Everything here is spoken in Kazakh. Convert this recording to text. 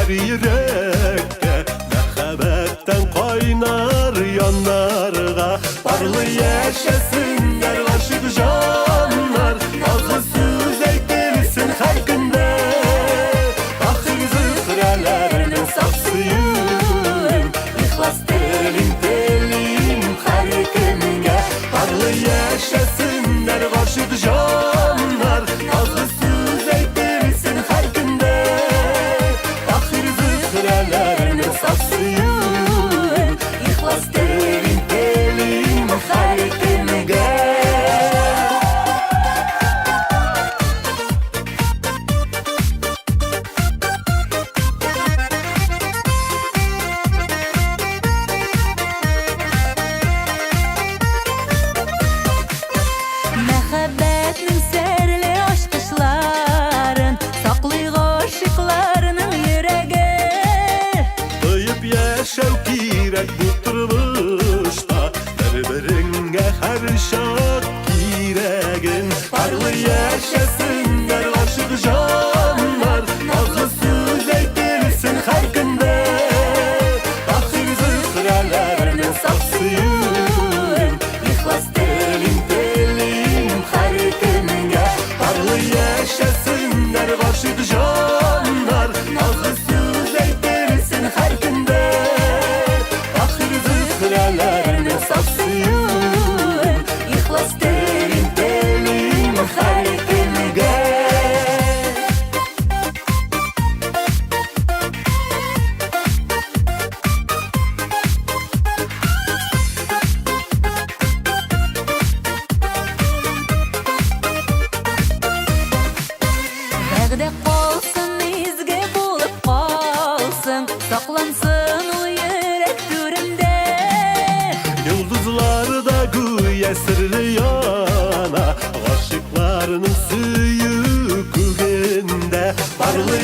her yürekte, mehabetten kaynar yanlarga. Barlı yaşasınlar aşık canlar, nazlı söz eytilsin her günde. Ahir zıhralarının saksıyım, ihlas telim telim her günge. Barlı yaşasınlar aşık canlar, nazlı söz eytilsin her günde. Ahir zıhralarının saksıyım, ihlas telim telim her günge. Мәхәббәтнең серле ачкычларын саклый гашыйкларның йөрәге. Тоеп яшәү кирәк бу тормышта, бер-береңгә һәр чак кирәген. Барлы яшәсеннәр гашык җаннар, назлы сүз әйтелсен һәр көндә. Ахир зөһрәләрне саксыйм, ихлас телим телим һәр көнгә. Барлы яшәсеннәр гашык җаннар, назлы сүз әйтелсен һәр көндә. Ахир зөһрәләрне саксыйм, ихлас телим телим һәр көнгә. Бәгъдә калсын, изге булып калсын, саклансын ул йөрәк түрендә. Yıldızlarda güya sırlı yana, aşıklarının suyu kugende. Barlı